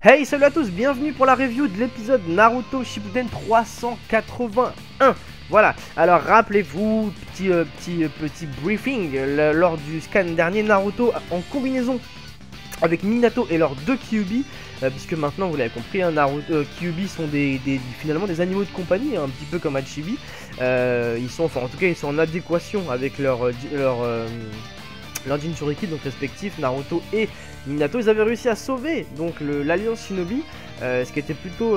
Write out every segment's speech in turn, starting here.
Hey, salut à tous, bienvenue pour la review de l'épisode Naruto Shippuden 381. Voilà, alors rappelez-vous, petit briefing, lors du scan dernier, Naruto en combinaison avec Minato et leurs deux Kyuubi, puisque maintenant vous l'avez compris, hein, Kyuubi sont finalement des animaux de compagnie, hein, un petit peu comme Hachibi. Ils sont, enfin en tout cas ils sont en adéquation avec leur Jinchuriki donc respectifs, Naruto et Minato. Ils avaient réussi à sauver donc l'alliance Shinobi, ce qui était plutôt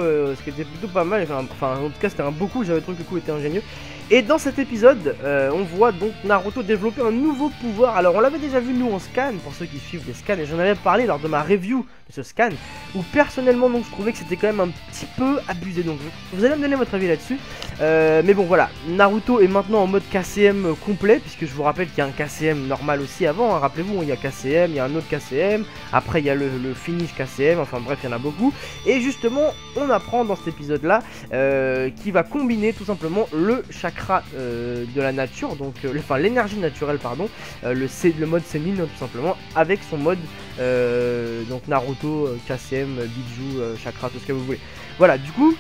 pas mal. Enfin en tout cas c'était un beau coup, j'avais trouvé que le coup était ingénieux. Et dans cet épisode, on voit donc Naruto développer un nouveau pouvoir. Alors on l'avait déjà vu nous en scan, pour ceux qui suivent les scans, et j'en avais parlé lors de ma review de ce scan, où personnellement donc je trouvais que c'était quand même un petit peu abusé. Donc vous allez me donner votre avis là-dessus. Mais bon voilà, Naruto est maintenant en mode KCM complet, puisque je vous rappelle qu'il y a un KCM normal aussi avant, hein. Rappelez-vous, il y a KCM, il y a un autre KCM, après il y a le finish KCM, enfin bref il y en a beaucoup. Et justement on apprend dans cet épisode là qui va combiner tout simplement le chakra de la nature, donc enfin l'énergie naturelle pardon, le mode Sennin tout simplement, avec son mode donc Naruto, KCM, Biju, chakra, tout ce que vous voulez. Voilà, du coup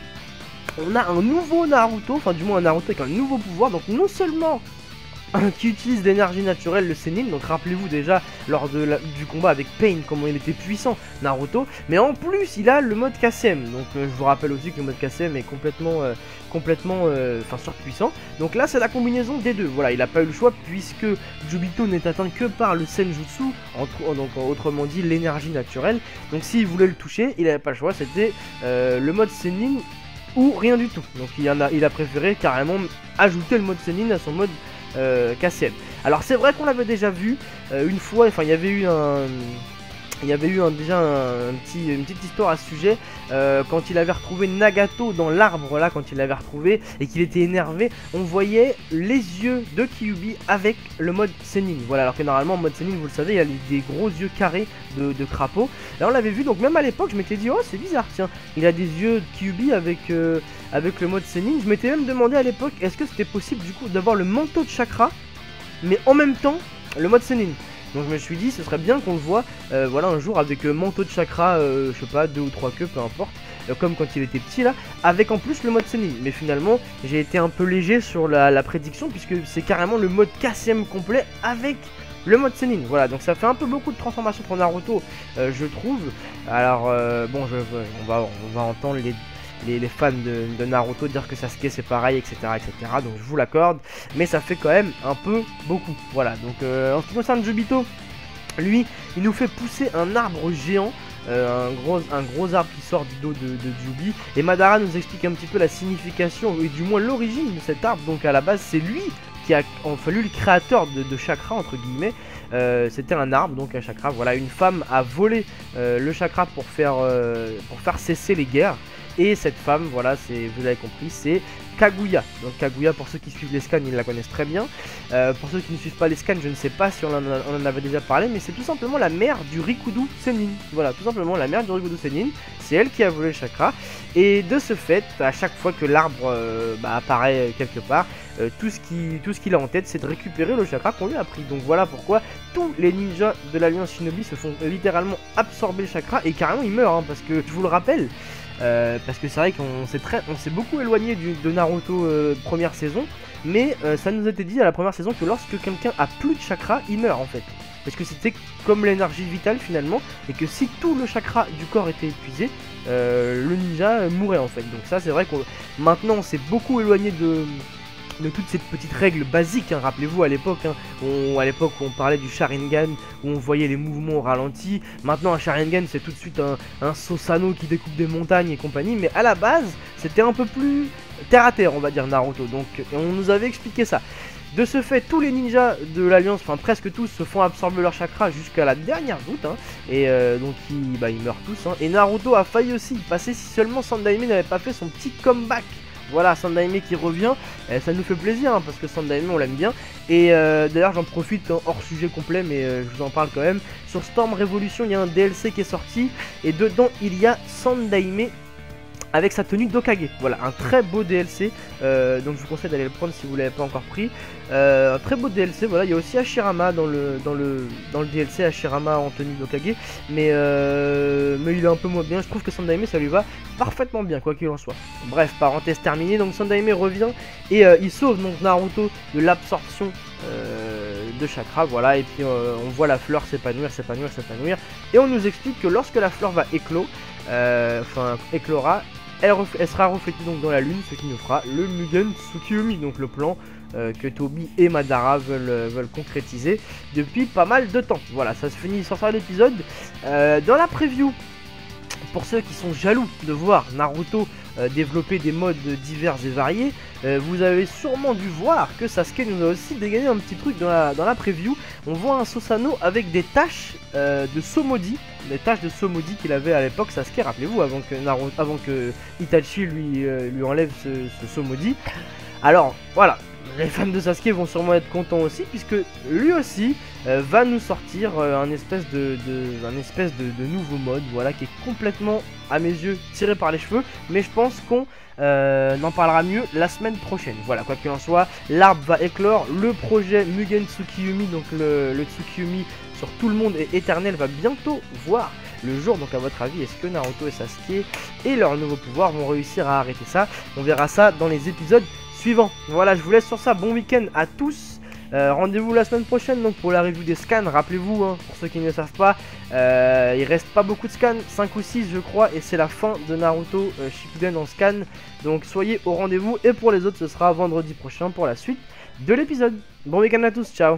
on a un nouveau Naruto, enfin du moins un Naruto avec un nouveau pouvoir, donc non seulement qui utilise l'énergie naturelle, le Sennin, donc rappelez-vous déjà lors du combat avec Pain comment il était puissant Naruto, mais en plus il a le mode KCM, donc je vous rappelle aussi que le mode KCM est complètement surpuissant, donc là c'est la combinaison des deux. Voilà, il n'a pas eu le choix puisque Jubito n'est atteint que par le Senjutsu, donc autrement dit l'énergie naturelle, donc s'il voulait le toucher il n'avait pas le choix, c'était le mode Sennin ou rien du tout, donc il a préféré carrément ajouter le mode Sennin à son mode KCM. Alors c'est vrai qu'on l'avait déjà vu une fois, enfin il y avait eu déjà une petite histoire à ce sujet, quand il avait retrouvé Nagato dans l'arbre là, quand il l'avait retrouvé et qu'il était énervé, on voyait les yeux de Kyuubi avec le mode Sennin. Voilà, alors que normalement en mode Sennin, vous le savez, il y a des gros yeux carrés de crapaud. Là on l'avait vu, donc même à l'époque je m'étais dit oh c'est bizarre, tiens, il a des yeux de Kyuubi avec le mode Sennin. Je m'étais même demandé à l'époque est-ce que c'était possible du coup d'avoir le manteau de chakra mais en même temps le mode Sennin. Donc je me suis dit ce serait bien qu'on le voit voilà un jour avec manteau de chakra, je sais pas, 2 ou 3 queues, peu importe, comme quand il était petit là, avec en plus le mode Sennin. Mais finalement j'ai été un peu léger sur la prédiction, puisque c'est carrément le mode KCM complet avec le mode Sennin. Voilà, donc ça fait un peu beaucoup de transformation pour Naruto, je trouve. Alors bon, on va entendre les fans de Naruto dire que Sasuke c'est pareil, etc., etc. Donc je vous l'accorde, mais ça fait quand même un peu beaucoup. Voilà, donc en ce qui concerne Jubito, lui, il nous fait pousser un arbre géant, un gros arbre qui sort du dos de Jubi. Et Madara nous explique un petit peu la signification, et du moins l'origine de cet arbre. Donc à la base, c'est lui qui a fallu le créateur de chakra, entre guillemets. C'était un arbre, donc un chakra. Voilà, une femme a volé le chakra pour faire cesser les guerres. Et cette femme, voilà, vous l'avez compris, c'est Kaguya. Donc Kaguya, pour ceux qui suivent les scans, ils la connaissent très bien. Pour ceux qui ne suivent pas les scans, je ne sais pas si on en avait déjà parlé, mais c'est tout simplement la mère du Rikudo Sennin. Voilà, tout simplement la mère du Rikudo Sennin. C'est elle qui a volé le chakra. Et de ce fait, à chaque fois que l'arbre apparaît quelque part, tout ce qu'il a en tête, c'est de récupérer le chakra qu'on lui a pris. Donc voilà pourquoi tous les ninjas de l'Alliance Shinobi se font littéralement absorber le chakra, et carrément ils meurent, hein, parce que je vous le rappelle. Parce que c'est vrai qu'on s'est beaucoup éloigné de Naruto première saison, mais ça nous était dit à la première saison que lorsque quelqu'un a plus de chakra, il meurt en fait. Parce que c'était comme l'énergie vitale finalement, et que si tout le chakra du corps était épuisé, le ninja mourait en fait. Donc ça c'est vrai qu'on maintenant on s'est beaucoup éloigné de toutes ces petites règles basiques, hein. Rappelez-vous à l'époque, hein, où on parlait du Sharingan, où on voyait les mouvements au ralenti. Maintenant un Sharingan c'est tout de suite un Susanoo qui découpe des montagnes et compagnie, mais à la base c'était un peu plus terre à terre, on va dire, Naruto. Donc on nous avait expliqué ça. De ce fait, tous les ninjas de l'Alliance, enfin presque tous, se font absorber leur chakra jusqu'à la dernière goutte, hein, et donc ils meurent tous, hein. Et Naruto a failli aussi y passer si seulement Sandaime n'avait pas fait son petit comeback. Voilà, Sandaime qui revient, ça nous fait plaisir, hein, parce que Sandaime on l'aime bien. Et d'ailleurs j'en profite, hein, hors sujet complet, mais je vous en parle quand même. Sur Storm Revolution il y a un DLC qui est sorti, et dedans il y a Sandaime avec sa tenue d'Okage. Voilà, un très beau DLC, donc je vous conseille d'aller le prendre si vous l'avez pas encore pris. Un très beau DLC, voilà, il y a aussi Hashirama dans le DLC, Hashirama en tenue d'Okage, mais il est un peu moins bien. Je trouve que Sandaime ça lui va parfaitement bien, quoi qu'il en soit. Bref, parenthèse terminée, donc Sandaime revient et il sauve donc Naruto de l'absorption de chakra, voilà, et puis on voit la fleur s'épanouir, et on nous explique que lorsque la fleur va éclore, éclora, elle sera reflétée donc dans la lune, ce qui nous fera le Mugen Tsukiyomi, donc le plan que Toby et Madara veulent concrétiser depuis pas mal de temps. Voilà, ça se finit sur ça l'épisode. Dans la preview, pour ceux qui sont jaloux de voir Naruto développer des modes divers et variés, vous avez sûrement dû voir que Sasuke nous a aussi dégainé un petit truc dans la preview. On voit un Susanoo avec des taches de Somodi, les taches de Somodi qu'il avait à l'époque, Sasuke, rappelez-vous, avant que Itachi lui enlève ce Somodi. Alors voilà, les fans de Sasuke vont sûrement être contents aussi, puisque lui aussi va nous sortir un espèce de nouveau mode, voilà, qui est complètement, à mes yeux, tiré par les cheveux, mais je pense qu'on en parlera mieux la semaine prochaine. Voilà, quoi qu'il en soit, l'arbre va éclore, le projet Mugen Tsukiyomi, donc le Tsukiyomi sur tout le monde et éternel, va bientôt voir le jour. Donc à votre avis, est-ce que Naruto et Sasuke et leurs nouveaux pouvoirs vont réussir à arrêter ça? On verra ça dans les épisodes suivants. Voilà, je vous laisse sur ça, bon week-end à tous. Rendez-vous la semaine prochaine donc pour la review des scans. Rappelez-vous, hein, pour ceux qui ne le savent pas, il reste pas beaucoup de scans, 5 ou 6 je crois, et c'est la fin de Naruto Shippuden en scan. Donc soyez au rendez-vous, et pour les autres ce sera vendredi prochain pour la suite de l'épisode. Bon week-end à tous, ciao.